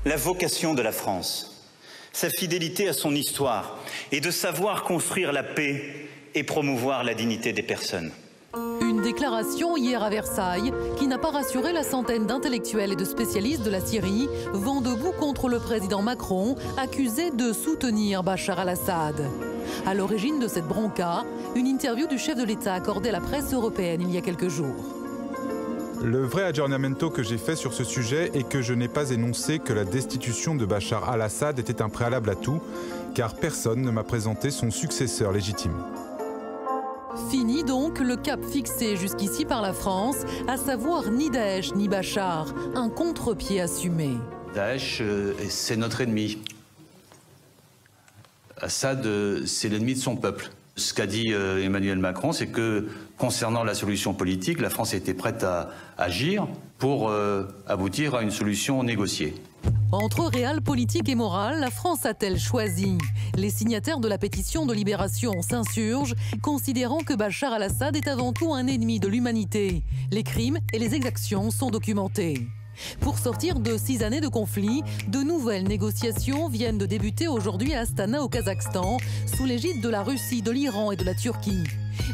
la vocation de la France, sa fidélité à son histoire et de savoir construire la paix et promouvoir la dignité des personnes. Une déclaration hier à Versailles qui n'a pas rassuré la centaine d'intellectuels et de spécialistes de la Syrie, vent debout contre le président Macron, accusé de soutenir Bachar al-Assad. À l'origine de cette bronca, une interview du chef de l'État accordée à la presse européenne il y a quelques jours. Le vrai aggiornamento que j'ai fait sur ce sujet est que je n'ai pas énoncé que la destitution de Bachar al-Assad était un préalable à tout, car personne ne m'a présenté son successeur légitime. Fini donc le cap fixé jusqu'ici par la France, à savoir ni Daesh ni Bachar, un contre-pied assumé. Daesh, c'est notre ennemi. Assad, c'est l'ennemi de son peuple. Ce qu'a dit Emmanuel Macron, c'est que concernant la solution politique, la France était prête à agir pour aboutir à une solution négociée. Entre réel politique et morale, la France a-t-elle choisi? Les signataires de la pétition de libération s'insurgent, considérant que Bachar al-Assad est avant tout un ennemi de l'humanité. Les crimes et les exactions sont documentés. Pour sortir de 6 années de conflit, de nouvelles négociations viennent de débuter aujourd'hui à Astana au Kazakhstan, sous l'égide de la Russie, de l'Iran et de la Turquie.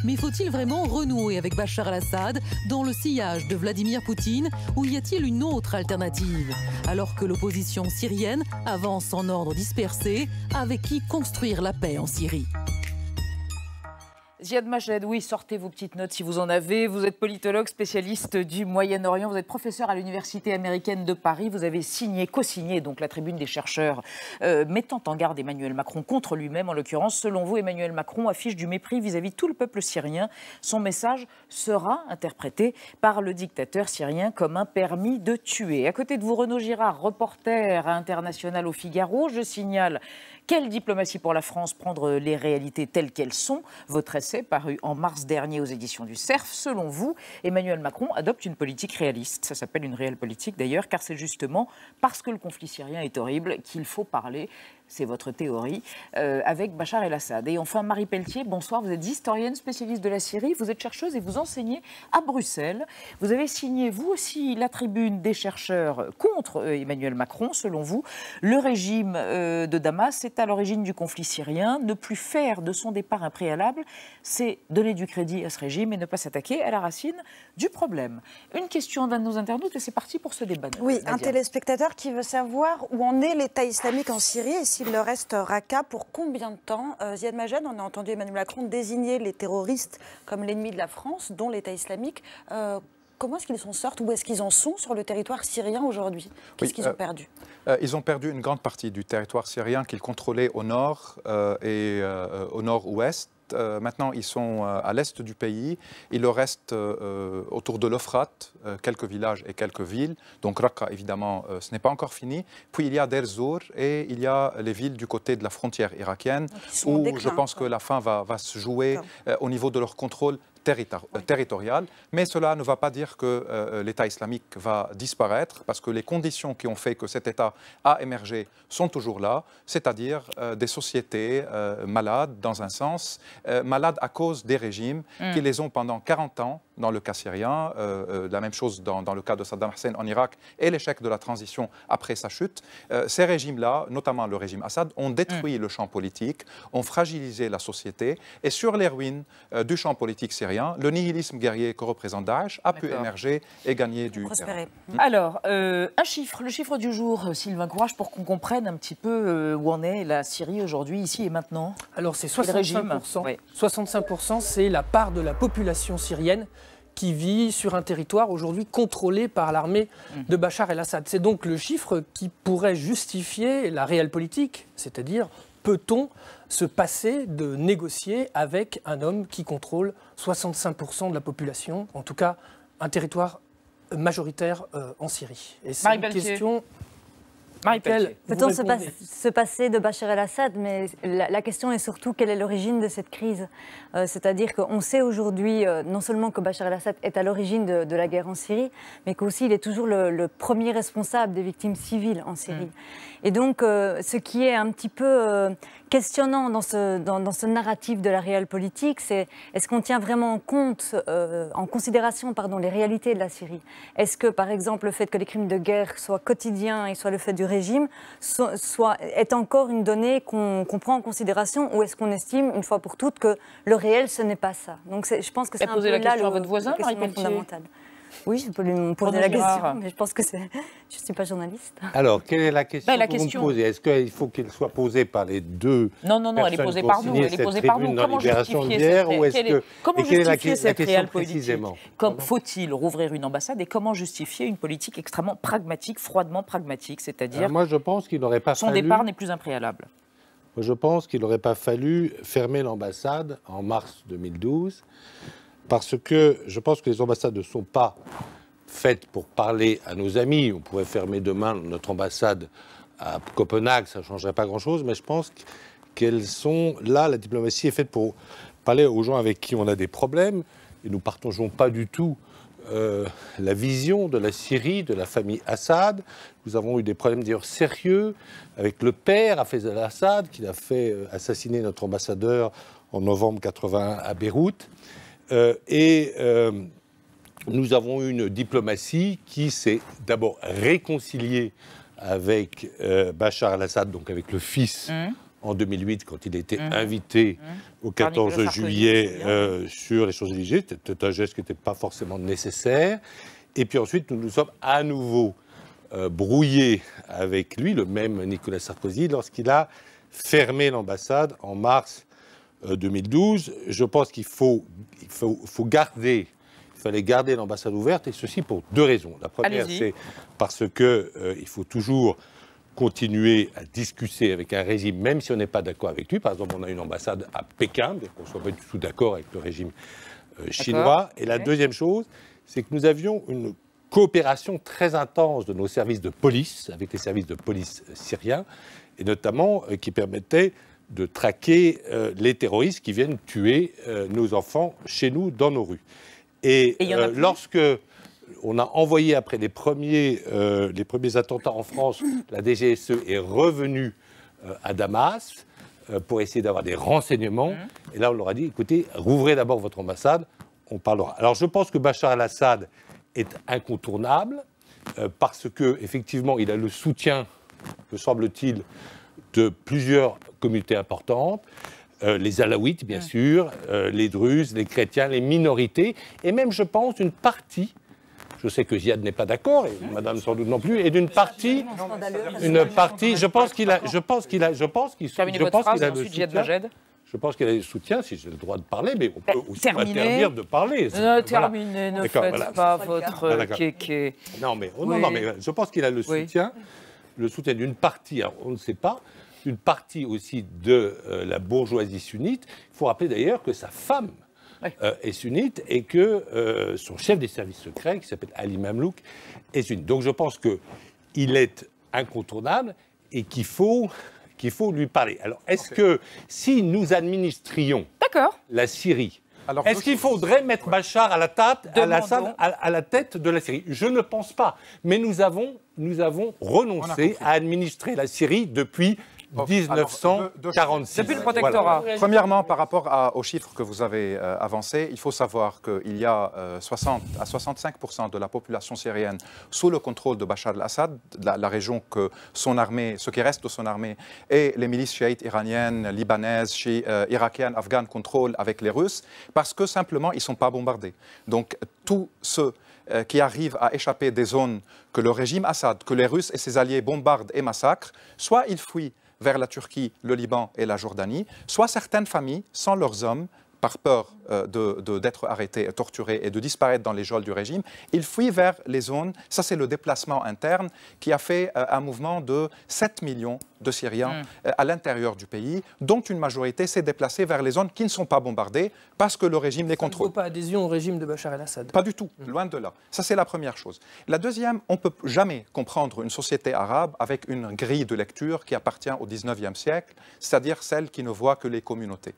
Mais faut-il vraiment renouer avec Bachar al-Assad dans le sillage de Vladimir Poutine, ou y a-t-il une autre alternative? Alors que l'opposition syrienne avance en ordre dispersé, avec qui construire la paix en Syrie? Ziad Majed, oui, sortez vos petites notes si vous en avez. Vous êtes politologue, spécialiste du Moyen-Orient. Vous êtes professeur à l'Université américaine de Paris. Vous avez co-signé donc la tribune des chercheurs mettant en garde Emmanuel Macron contre lui-même. En l'occurrence, selon vous, Emmanuel Macron affiche du mépris vis-à-vis de tout le peuple syrien. Son message sera interprété par le dictateur syrien comme un permis de tuer. À côté de vous, Renaud Girard, reporter international au Figaro. Je signale: quelle diplomatie pour la France, prendre les réalités telles qu'elles sont? Votre essai, paru en mars dernier aux éditions du Cerf. Selon vous, Emmanuel Macron adopte une politique réaliste. Ça s'appelle une réelle politique d'ailleurs, car c'est justement parce que le conflit syrien est horrible qu'il faut parler, c'est votre théorie, avec Bachar el-Assad. Et enfin, Marie Pelletier, bonsoir. Vous êtes historienne, spécialiste de la Syrie. Vous êtes chercheuse et vous enseignez à Bruxelles. Vous avez signé, vous aussi, la tribune des chercheurs contre Emmanuel Macron. Selon vous, le régime de Damas est à l'origine du conflit syrien. Ne plus faire de son départ un préalable, c'est donner du crédit à ce régime et ne pas s'attaquer à la racine du problème. Une question d'un de nos internautes et c'est parti pour ce débat. Oui, Nadia. Un téléspectateur qui veut savoir où en est l'État islamique en Syrie et s'il le reste Raqqa pour combien de temps. Ziad Majed, on a entendu Emmanuel Macron désigner les terroristes comme l'ennemi de la France, dont l'État islamique. Comment est-ce qu'ils s'en sortent? Où est-ce qu'ils en sont sur le territoire syrien aujourd'hui? Qu'est-ce qu'ils ont perdu? Ils ont perdu une grande partie du territoire syrien qu'ils contrôlaient au nord et au nord-ouest. Maintenant, ils sont à l'est du pays. Il leur reste autour de l'Euphrate quelques villages et quelques villes. Donc Raqqa, évidemment, ce n'est pas encore fini. Puis il y a Deir Zour et il y a les villes du côté de la frontière irakienne où je pense que la fin va se jouer au niveau de leur contrôle territorial, mais cela ne va pas dire que l'État islamique va disparaître, parce que les conditions qui ont fait que cet État a émergé sont toujours là, c'est-à-dire des sociétés malades, dans un sens, malades à cause des régimes qui les ont pendant 40 ans, dans le cas syrien, la même chose dans le cas de Saddam Hussein en Irak et l'échec de la transition après sa chute. Ces régimes-là, notamment le régime Assad, ont détruit le champ politique, ont fragilisé la société, et sur les ruines du champ politique syrien, le nihilisme guerrier que représente Daesh a pu émerger et gagner du terrain. Alors, un chiffre, le chiffre du jour, Sylvain Courage, pour qu'on comprenne un petit peu où en est la Syrie aujourd'hui, ici et maintenant. Alors c'est 65%. 65%, c'est la part de la population syrienne qui vit sur un territoire aujourd'hui contrôlé par l'armée de Bachar el-Assad. C'est donc le chiffre qui pourrait justifier la réelle politique, c'est-à-dire peut-on se passer de négocier avec un homme qui contrôle 65% de la population, en tout cas un territoire majoritaire en Syrie. Et c'est une question... Peut-on se passer de Bachar el-Assad, mais la question est surtout quelle est l'origine de cette crise. C'est-à-dire qu'on sait aujourd'hui non seulement que Bachar el-Assad est à l'origine de la guerre en Syrie, mais qu'aussi il est toujours le premier responsable des victimes civiles en Syrie. Et donc ce qui est un petit peu questionnant dans ce narratif de la réelle politique, c'est est-ce qu'on tient vraiment en considération les réalités de la Syrie? Est-ce que par exemple le fait que les crimes de guerre soient quotidiens et soit le fait du régime est encore une donnée qu'on prend en considération, ou est-ce qu'on estime, une fois pour toutes, que le réel, ce n'est pas ça? Donc je pense que c'est un peu la question là à votre voisin, la question fondamentale. Oui, je peux lui poser la question, mais je pense que je ne suis pas journaliste. Alors, quelle est la question que vous me posez? Est-ce qu'il faut qu'elle soit posée par les deux Non, elle est posée par nous. Elle est posée par nous. Comment justifier cette réelle politique? Faut-il rouvrir une ambassade et comment justifier une politique extrêmement pragmatique, froidement pragmatique, c'est-à-dire moi, je pense qu'il n'aurait pas son départ n'est plus un préalable. Moi, je pense qu'il n'aurait pas fallu fermer l'ambassade en mars 2012. Parce que je pense que les ambassades ne sont pas faites pour parler à nos amis. On pourrait fermer demain notre ambassade à Copenhague, ça ne changerait pas grand-chose, mais je pense qu'elles sont là, la diplomatie est faite pour parler aux gens avec qui on a des problèmes, et nous ne partageons pas du tout la vision de la Syrie, de la famille Assad. Nous avons eu des problèmes d'ailleurs sérieux avec le père Hafez al-Assad, qui a fait assassiner notre ambassadeur en novembre 1981 à Beyrouth. Nous avons eu une diplomatie qui s'est d'abord réconciliée avec Bachar al-Assad, donc avec le fils, en 2008, quand il a été invité au 14 juillet sur les Champs-Élysées. C'était un geste qui n'était pas forcément nécessaire. Et puis ensuite, nous nous sommes à nouveau brouillés avec lui, le même Nicolas Sarkozy, lorsqu'il a fermé l'ambassade en mars 2012. Je pense qu'il fallait garder l'ambassade ouverte, et ceci pour deux raisons. La première, c'est parce qu'il faut toujours continuer à discuter avec un régime, même si on n'est pas d'accord avec lui. Par exemple, on a une ambassade à Pékin, mais qu'on ne soit pas du tout d'accord avec le régime chinois. Et la deuxième chose, c'est que nous avions une coopération très intense de nos services de police, avec les services de police syriens, et notamment qui permettait de traquer les terroristes qui viennent tuer nos enfants chez nous, dans nos rues. Et lorsque on a envoyé, après les premiers attentats en France, la DGSE est revenue à Damas pour essayer d'avoir des renseignements. Et là, on leur a dit, écoutez, rouvrez d'abord votre ambassade, on parlera. Alors, je pense que Bachar al-Assad est incontournable parce qu'effectivement, il a le soutien, me semble-t-il, de plusieurs communautés importantes, les Alaouites, bien sûr, les Druzes, les chrétiens, les minorités, et même, je pense, une partie, je sais que Ziad n'est pas d'accord, et Madame sans doute non plus, et d'une partie, je pense qu'il a le soutien. Je pense qu'il a le soutien, si j'ai le droit de parler, mais on peut aussi interdire de parler. Terminez, ne faites pas votre kéké. Non, mais je pense qu'il a le soutien d'une partie, alors on ne sait pas, d'une partie aussi de la bourgeoisie sunnite. Il faut rappeler d'ailleurs que sa femme est sunnite et que son chef des services secrets, qui s'appelle Ali Mamlouk, est sunnite. Donc je pense qu'il est incontournable et qu'il faut lui parler. Alors est-ce que si nous administrions la Syrie, est-ce qu'il faudrait mettre Bachar al-Assad à la tête de la Syrie? Je ne pense pas. Mais nous avons renoncé à administrer la Syrie depuis 1946. Depuis le protectorat. Voilà. Premièrement, par rapport aux chiffres que vous avez avancés, il faut savoir qu'il y a 60 à 65% de la population syrienne sous le contrôle de Bachar al-Assad, la région que son armée, ce qui reste de son armée, et les milices chiites iraniennes, libanaises, irakiennes, afghanes contrôlent avec les Russes, parce que simplement, ils ne sont pas bombardés. Donc, tous ceux qui arrivent à échapper des zones que le régime Assad, que les Russes et ses alliés bombardent et massacrent, soit ils fuient vers la Turquie, le Liban et la Jordanie, soit certaines familles, sans leurs hommes, par peur d'être arrêtés, torturés et de disparaître dans les geôles du régime, ils fuient vers les zones. Ça, c'est le déplacement interne qui a fait un mouvement de 7 millions de Syriens à l'intérieur du pays, dont une majorité s'est déplacée vers les zones qui ne sont pas bombardées parce que le régime les contrôle. Il ne faut pas adhésion au régime de Bachar el-Assad. Pas du tout, loin de là. Ça, c'est la première chose. La deuxième, on ne peut jamais comprendre une société arabe avec une grille de lecture qui appartient au 19e siècle, c'est-à-dire celle qui ne voit que les communautés.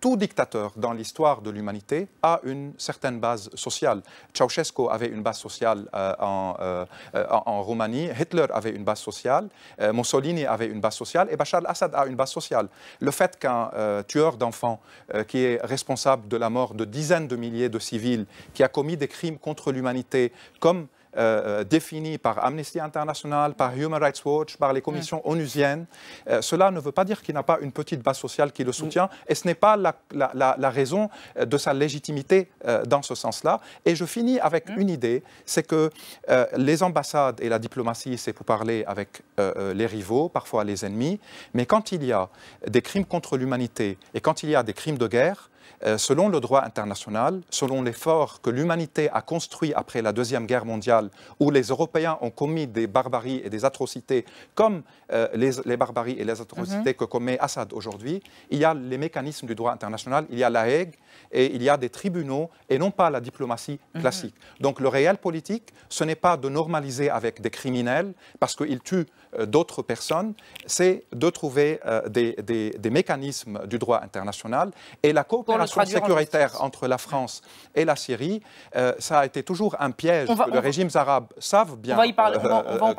Tout dictateur dans l'histoire de l'humanité a une certaine base sociale. Ceausescu avait une base sociale en Roumanie, Hitler avait une base sociale, Mussolini avait une base sociale et Bachar al-Assad a une base sociale. Le fait qu'un tueur d'enfants qui est responsable de la mort de dizaines de milliers de civils, qui a commis des crimes contre l'humanité, comme définis par Amnesty International, par Human Rights Watch, par les commissions onusiennes. Cela ne veut pas dire qu'il n'a pas une petite base sociale qui le soutient, et ce n'est pas la raison de sa légitimité dans ce sens-là. Et je finis avec une idée, c'est que les ambassades et la diplomatie, c'est pour parler avec les rivaux, parfois les ennemis, mais quand il y a des crimes contre l'humanité et quand il y a des crimes de guerre, selon le droit international, selon l'effort que l'humanité a construit après la Deuxième Guerre mondiale, où les Européens ont commis des barbaries et des atrocités comme les barbaries et les atrocités que commet Assad aujourd'hui, il y a les mécanismes du droit international, il y a la Hague et il y a des tribunaux et non pas la diplomatie classique. Donc le réel politique, ce n'est pas de normaliser avec des criminels parce qu'ils tuent d'autres personnes, c'est de trouver des mécanismes du droit international, et la coopération sécuritaire entre la France et la Syrie, ça a été toujours un piège que les régimes arabes savent bien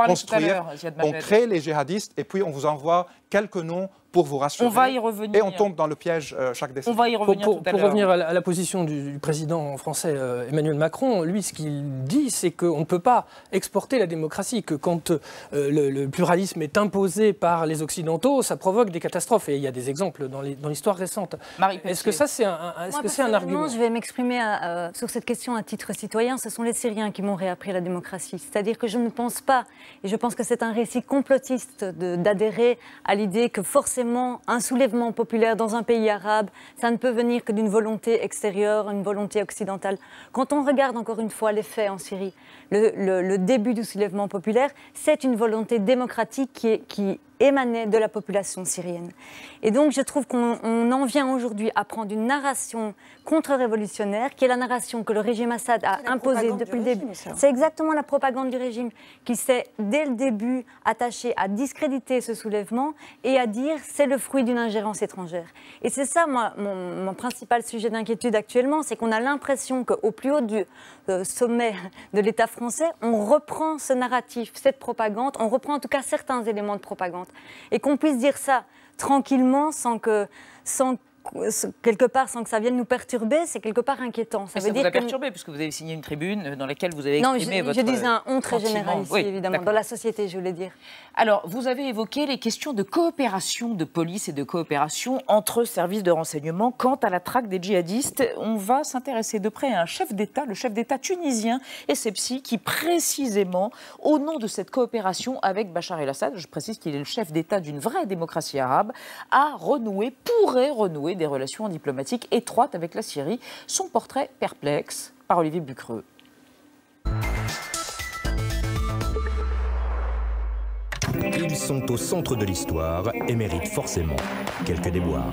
construire. On crée les djihadistes et puis on vous envoie quelques noms pour vous rassurer. On va y revenir. Et on tombe dans le piège chaque décennie. On va y revenir tout à l'heure. Pour revenir à la position du président français Emmanuel Macron, lui, ce qu'il dit, c'est qu'on ne peut pas exporter la démocratie, que quand le pluralisme est imposé par les Occidentaux, ça provoque des catastrophes. Et il y a des exemples dans l'histoire récente. Est-ce que ça, c'est un argument? Je vais m'exprimer sur cette question à titre citoyen. Ce sont les Syriens qui m'ont réappris la démocratie. C'est-à-dire que je ne pense pas, et je pense que c'est un récit complotiste d'adhérer à l'idée que forcément un soulèvement populaire dans un pays arabe, ça ne peut venir que d'une volonté extérieure, une volonté occidentale. Quand on regarde encore une fois les faits en Syrie, le début du soulèvement populaire, c'est une volonté démocratique qui émanait de la population syrienne. Et donc je trouve qu'on en vient aujourd'hui à prendre une narration contre-révolutionnaire, qui est la narration que le régime Assad a imposée depuis le début. C'est exactement la propagande du régime qui s'est dès le début attaché à discréditer ce soulèvement et à dire c'est le fruit d'une ingérence étrangère. Et c'est ça mon principal sujet d'inquiétude actuellement, c'est qu'on a l'impression qu'au plus haut du sommet de l'État français, on reprend ce narratif, cette propagande, on reprend en tout cas certains éléments de propagande. Et qu'on puisse dire ça tranquillement, quelque part, sans que ça vienne nous perturber, c'est quelque part inquiétant. Ça vous a perturbé, puisque vous avez signé une tribune dans laquelle vous avez exprimé votre... Non, je disais un on très général ici, évidemment, dans la société, je voulais dire. Alors, vous avez évoqué les questions de coopération de police et de coopération entre services de renseignement. Quant à la traque des djihadistes, on va s'intéresser de près à un chef d'État, le chef d'État tunisien, Essebsi, qui précisément, au nom de cette coopération avec Bachar el-Assad, je précise qu'il est le chef d'État d'une vraie démocratie arabe, pourrait renouer des relations diplomatiques étroites avec la Syrie. Son portrait perplexe par Olivier Bucreux. Ils sont au centre de l'histoire et méritent forcément quelques déboires.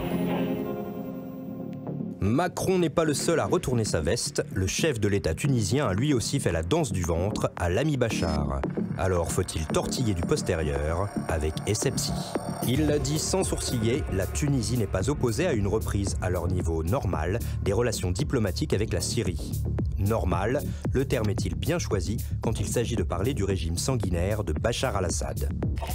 Macron n'est pas le seul à retourner sa veste. Le chef de l'État tunisien a lui aussi fait la danse du ventre à l'ami Bachar. Alors faut-il tortiller du postérieur avec Essebsi? Il l'a dit sans sourciller, la Tunisie n'est pas opposée à une reprise à leur niveau normal des relations diplomatiques avec la Syrie. Normal, le terme est-il bien choisi quand il s'agit de parler du régime sanguinaire de Bachar al-Assad.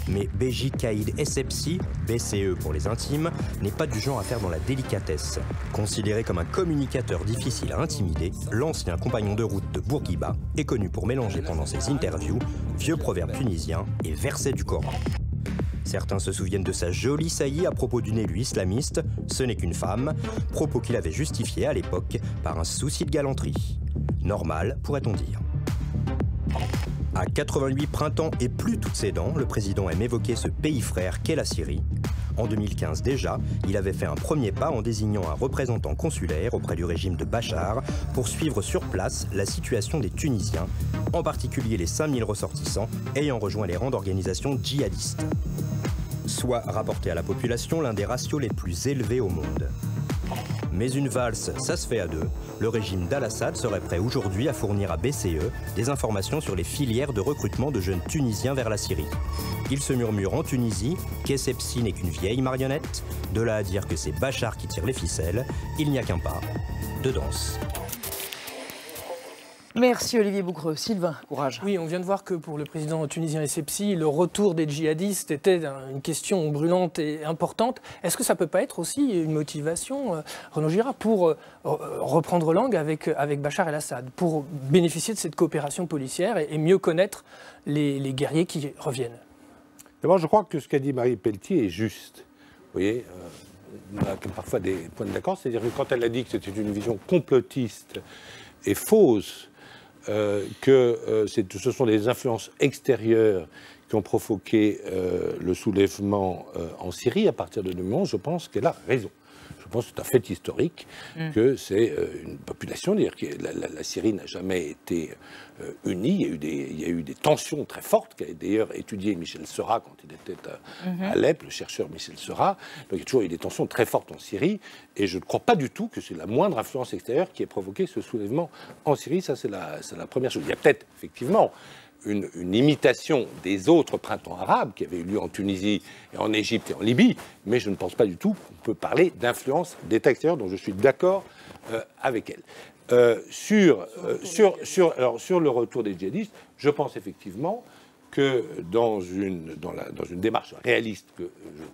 Mais Beji Caïd Essebsi, BCE pour les intimes, n'est pas du genre à faire dans la délicatesse. Considéré comme un communicateur difficile à intimider, l'ancien compagnon de route de Bourguiba est connu pour mélanger pendant ses interviews vieux proverbes tunisiens et versets du Coran. Certains se souviennent de sa jolie saillie à propos d'une élue islamiste, ce n'est qu'une femme, propos qu'il avait justifié à l'époque par un souci de galanterie. Normal, pourrait-on dire. À 88 printemps et plus toutes ses dents, le président aime évoquer ce pays frère qu'est la Syrie. En 2015 déjà, il avait fait un premier pas en désignant un représentant consulaire auprès du régime de Bachar pour suivre sur place la situation des Tunisiens, en particulier les 5000 ressortissants ayant rejoint les rangs d'organisations djihadistes. Soit, rapporté à la population, l'un des ratios les plus élevés au monde. Mais une valse, ça se fait à deux. Le régime d'Al-Assad serait prêt aujourd'hui à fournir à BCE des informations sur les filières de recrutement de jeunes Tunisiens vers la Syrie. Il se murmure en Tunisie qu'Essebsi n'est qu'une vieille marionnette. De là à dire que c'est Bachar qui tire les ficelles, il n'y a qu'un pas de danse. Merci Olivier Bougreux. Sylvain, courage. Oui, on vient de voir que pour le président tunisien Essebsi, le retour des djihadistes était une question brûlante et importante. Est-ce que ça ne peut pas être aussi une motivation, Renaud Girard, pour reprendre langue avec Bachar el-Assad, pour bénéficier de cette coopération policière et mieux connaître les guerriers qui reviennent? D'abord, je crois que ce qu'a dit Marie Pelletier est juste. Vous voyez, on a parfois des points d'accord, c'est-à-dire que quand elle a dit que c'était une vision complotiste et fausse, que ce sont des influences extérieures qui ont provoqué le soulèvement en Syrie à partir de 2011, je pense qu'elle a raison. Je pense que c'est un fait historique que c'est une population, c'est-à-dire que la Syrie n'a jamais été unie. Il y a eu des tensions très fortes qu'a d'ailleurs étudié Michel Serra quand il était à Alep, le chercheur Michel Serra. Donc il y a toujours eu des tensions très fortes en Syrie et je ne crois pas du tout que c'est la moindre influence extérieure qui ait provoqué ce soulèvement en Syrie. Ça, c'est la première chose. Il y a peut-être effectivement une imitation des autres printemps arabes qui avaient eu lieu en Tunisie et en Égypte et en Libye, mais je ne pense pas du tout qu'on peut parler d'influence d'État extérieur, dont je suis d'accord avec elle. Sur le retour des djihadistes, je pense effectivement que dans une démarche réaliste que je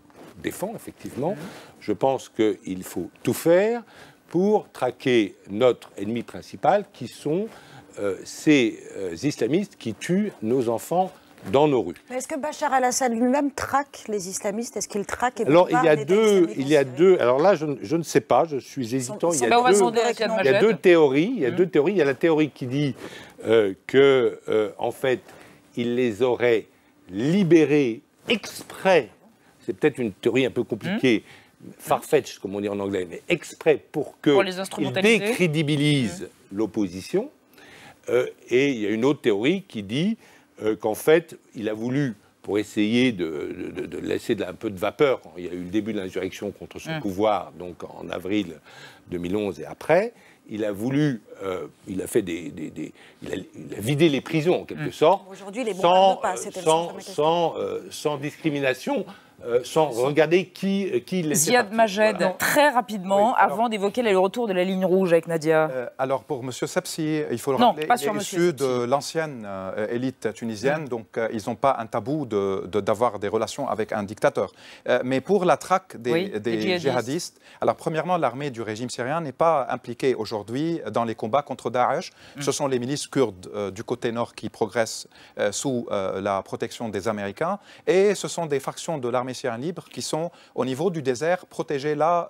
défends, effectivement, je pense qu'il faut tout faire pour traquer notre ennemi principal, qui sont ces islamistes qui tuent nos enfants dans nos rues. Mais est-ce que Bachar el-Assad lui-même traque les islamistes? Est-ce qu'il traque et alors il y a deux. Alors là, je ne sais pas. Je suis hésitant. Il y a deux théories. Il y a la théorie qui dit que en fait, il les aurait libérés exprès. C'est peut-être une théorie un peu compliquée. Farfetch, comme on dit en anglais, mais exprès pour qu'ils décrédibilisent l'opposition. Et il y a une autre théorie qui dit qu'en fait, il a voulu, pour essayer de laisser un peu de vapeur, quand il y a eu le début de l'insurrection contre son pouvoir, donc en avril 2011 et après, il a voulu, il a vidé les prisons en quelque sorte, aujourd'hui, les bombarde pas, sans discrimination. Sans regarder qui les Ziad Majed, très rapidement, avant d'évoquer le retour de la ligne rouge avec Nadia. Alors pour M. Sepsi, il faut le rappeler, il est issu de l'ancienne élite tunisienne, donc ils n'ont pas un tabou d'avoir des relations avec un dictateur. Mais pour la traque des djihadistes, alors premièrement, l'armée du régime syrien n'est pas impliquée aujourd'hui dans les combats contre Daesh. Ce sont les milices kurdes du côté nord qui progressent sous la protection des Américains, et ce sont des factions de l'armée syrienne libre qui sont au niveau du désert, protégés là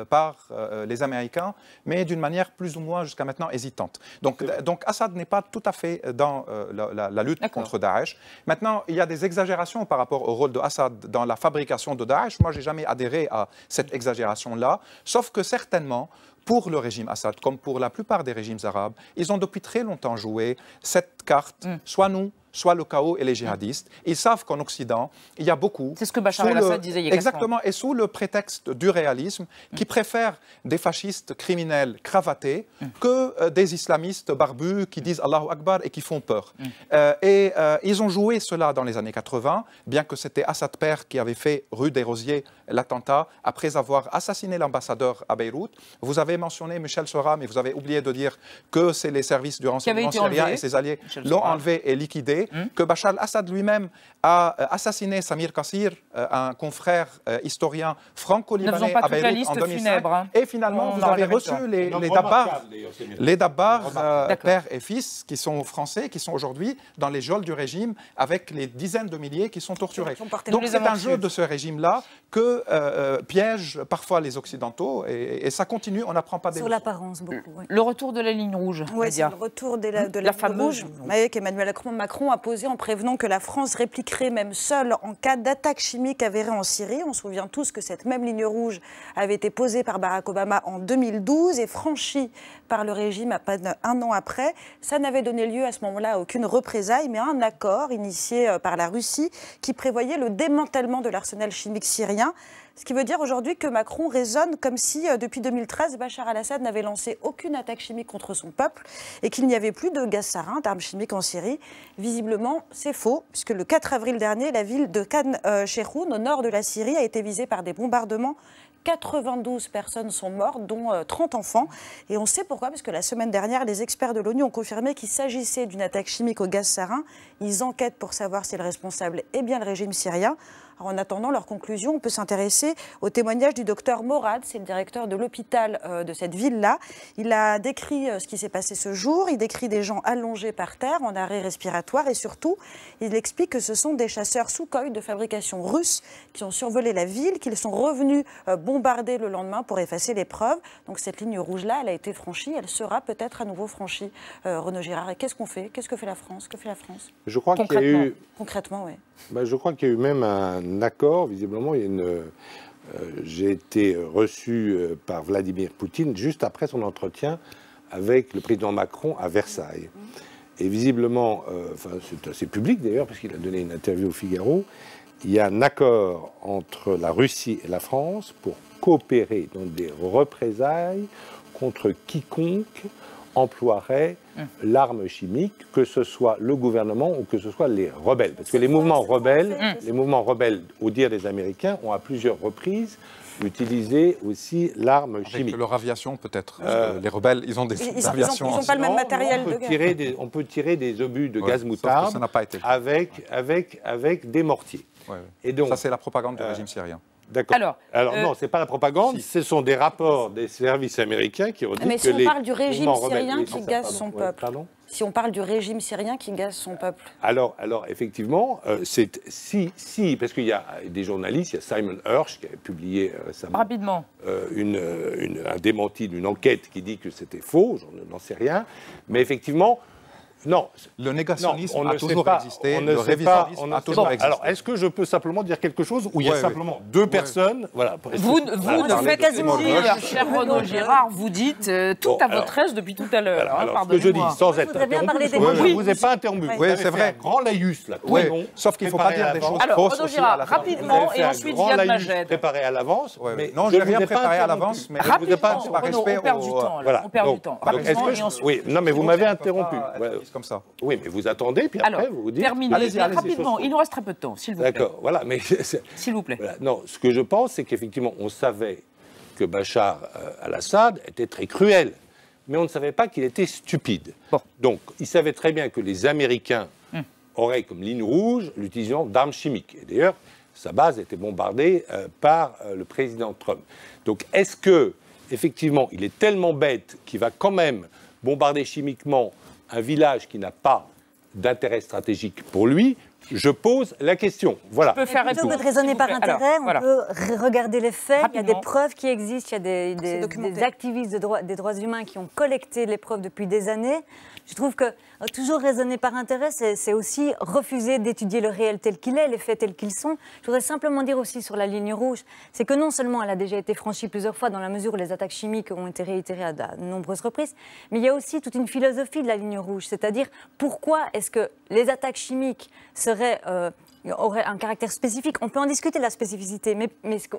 par les Américains, mais d'une manière plus ou moins jusqu'à maintenant hésitante. Donc Assad n'est pas tout à fait dans la lutte contre Daesh. Maintenant, il y a des exagérations par rapport au rôle de Assad dans la fabrication de Daesh. Moi, je n'ai jamais adhéré à cette exagération-là, sauf que certainement, pour le régime Assad, comme pour la plupart des régimes arabes, ils ont depuis très longtemps joué cette carte, soit nous, soit le chaos et les djihadistes. Ils savent qu'en Occident, il y a beaucoup... C'est ce que Bachar el-Assad disait il y a 4 ans. Exactement, et sous le prétexte du réalisme, qui préfèrent des fascistes criminels cravatés que des islamistes barbus qui disent Allahu Akbar et qui font peur. Ils ont joué cela dans les années 80, bien que c'était Assad père qui avait fait rue des Rosiers l'attentat après avoir assassiné l'ambassadeur à Beyrouth. Vous avez mentionné Michel Serra, mais vous avez oublié de dire que c'est les services du renseignement syrien et ses alliés l'ont enlevé et liquidé. Que Bachar el-Assad lui-même a assassiné Samir Kassir, un confrère historien franco-libanais à Beyrouth en 2005. Et finalement, vous avez reçu les Dabbar, père et fils, qui sont français, qui sont aujourd'hui dans les geôles du régime, avec les dizaines de milliers qui sont torturés. Donc c'est un jeu de ce régime-là que piègent parfois les Occidentaux, et ça continue, on n'apprend pas des leçons. Sur l'apparence, beaucoup. Oui. Le retour de la ligne rouge. Oui, c'est le retour de la ligne rouge qu'Emmanuel Macron a posé en prévenant que la France répliquerait même seule en cas d'attaque chimique avérée en Syrie. On se souvient tous que cette même ligne rouge avait été posée par Barack Obama en 2012 et franchie par le régime à peine 1 an après. Ça n'avait donné lieu à ce moment-là à aucune représaille, mais à un accord initié par la Russie qui prévoyait le démantèlement de l'arsenal chimique syrien. Ce qui veut dire aujourd'hui que Macron raisonne comme si, depuis 2013, Bachar el-Assad n'avait lancé aucune attaque chimique contre son peuple et qu'il n'y avait plus de gaz sarin, d'armes chimiques en Syrie. Visiblement, c'est faux, puisque le 4 avril dernier, la ville de Khan Cheikhoun, au nord de la Syrie, a été visée par des bombardements 92 personnes sont mortes, dont 30 enfants. Et on sait pourquoi, parce que la semaine dernière, les experts de l'ONU ont confirmé qu'il s'agissait d'une attaque chimique au gaz sarin. Ils enquêtent pour savoir si le responsable est bien le régime syrien. Alors, en attendant leur conclusion, on peut s'intéresser au témoignage du docteur Morad, c'est le directeur de l'hôpital de cette ville-là. Il a décrit ce qui s'est passé ce jour, il décrit des gens allongés par terre, en arrêt respiratoire, et surtout, il explique que ce sont des chasseurs Sukhoi de fabrication russe qui ont survolé la ville, qu'ils sont revenus bombarder le lendemain pour effacer les preuves. Donc cette ligne rouge-là, elle a été franchie, elle sera peut-être à nouveau franchie, Renaud Girard. Et qu'est-ce qu'on fait? Qu'est-ce que fait la France? Que fait la France? Je crois qu'il y a eu... Concrètement, oui. Je crois qu'il y a eu même un accord, visiblement. J'ai été reçu par Vladimir Poutine juste après son entretien avec le président Macron à Versailles. Et visiblement, c'est assez public d'ailleurs, parce qu'il a donné une interview au Figaro, il y a un accord entre la Russie et la France pour coopérer dans des représailles contre quiconque emploierait l'arme chimique, que ce soit le gouvernement ou que ce soit les rebelles. Parce que les mouvements rebelles, au dire des Américains, ont à plusieurs reprises utilisé aussi l'arme chimique. Avec leur aviation peut-être. Les rebelles, ils ont des aviations. Ils n'ont pas le même matériel de guerre. On peut tirer des obus de gaz moutarde ça n'a pas été avec des mortiers. Et donc, ça, c'est la propagande du régime syrien. D'accord. Alors non, c'est pas la propagande, ce sont des rapports des services américains qui ont dit mais que si on parle du régime syrien qui gaze son peuple. Si on parle du régime syrien qui gaze son peuple. Alors effectivement, parce qu'il y a des journalistes, il y a Simon Hirsch qui a publié récemment rapidement un démenti d'une enquête qui dit que c'était faux, je n'en sais rien, mais effectivement. Non. Le négationnisme a toujours existé, le révisionnisme a toujours existé. Alors, est-ce que je peux simplement dire quelque chose où il y a simplement deux personnes voilà, Vous ne faites quasiment rien, cher Renaud Girard, vous dites tout à votre aise depuis tout à l'heure. Alors, ce que je dis, sans être interrompu, je ne vous ai pas interrompu. Oui, c'est vrai. Un grand laïus, là. Sauf qu'il ne faut pas dire des choses fausses. Alors, Renaud Girard, rapidement, et ensuite Ziad Majed. Préparé à l'avance. Non, je n'ai rien préparé à l'avance, mais rapidement, on perd du temps. On perd du temps. Oui, non, mais vous m'avez interrompu. Comme ça. Oui, mais vous attendez, puis après, vous dites... Terminez, rapidement, il nous reste très peu de temps, s'il vous plaît. D'accord, voilà, mais... S'il vous plaît. Voilà. Non, ce que je pense, c'est qu'effectivement, on savait que Bachar al-Assad était très cruel, mais on ne savait pas qu'il était stupide. Bon. Donc, il savait très bien que les Américains auraient comme ligne rouge l'utilisation d'armes chimiques. Et d'ailleurs, sa base était bombardée par le président Trump. Donc, est-ce que, effectivement, il est tellement bête qu'il va quand même bombarder chimiquement un village qui n'a pas d'intérêt stratégique pour lui? Je pose la question. Voilà. Plutôt que de raisonner par intérêt, on peut regarder les faits. Rapidement. Il y a des preuves qui existent. Il y a des activistes des droits humains qui ont collecté les preuves depuis des années. Je trouve que toujours raisonner par intérêt, c'est aussi refuser d'étudier le réel tel qu'il est, les faits tels qu'ils sont. Je voudrais simplement dire aussi sur la ligne rouge, c'est que non seulement elle a déjà été franchie plusieurs fois dans la mesure où les attaques chimiques ont été réitérées à de nombreuses reprises, mais il y a aussi toute une philosophie de la ligne rouge, c'est-à-dire pourquoi est-ce que les attaques chimiques aurait un caractère spécifique. On peut en discuter de la spécificité, mais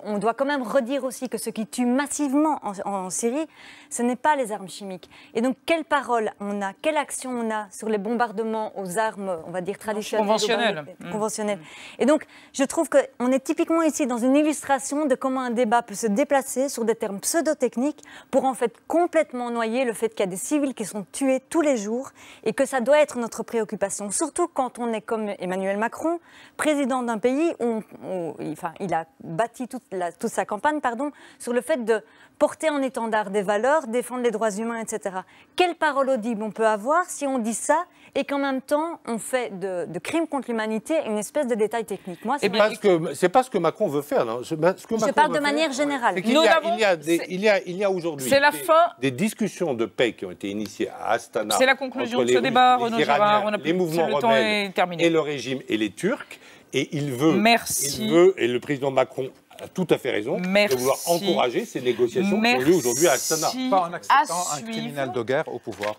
on doit quand même redire aussi que ce qui tue massivement en Syrie, ce n'est pas les armes chimiques. Et donc, quelle parole on a, quelle action on a sur les bombardements aux armes, on va dire, traditionnelles, conventionnelles. Et donc, je trouve qu'on est typiquement ici dans une illustration de comment un débat peut se déplacer sur des termes pseudo-techniques pour en fait complètement noyer le fait qu'il y a des civils qui sont tués tous les jours et que ça doit être notre préoccupation, surtout quand on est comme Emmanuel Macron, président d'un pays où il a bâti toute sa campagne sur le fait de porter en étendard des valeurs, défendre les droits humains, etc. Quelle parole audible on peut avoir si on dit ça et qu'en même temps on fait de crimes contre l'humanité une espèce de détail technique? Moi, c'est pas ce que Macron veut faire. Non. Je parle de manière générale. Il y a aujourd'hui des discussions de paix qui ont été initiées à Astana. C'est la conclusion de ce débat, Renaud Girard. Les mouvements rebelles et le régime et les Turcs. Et il veut, et le président Macron a tout à fait raison, de vouloir encourager ces négociations qui ont lieu aujourd'hui à Astana. Pas en acceptant un criminel de guerre au pouvoir.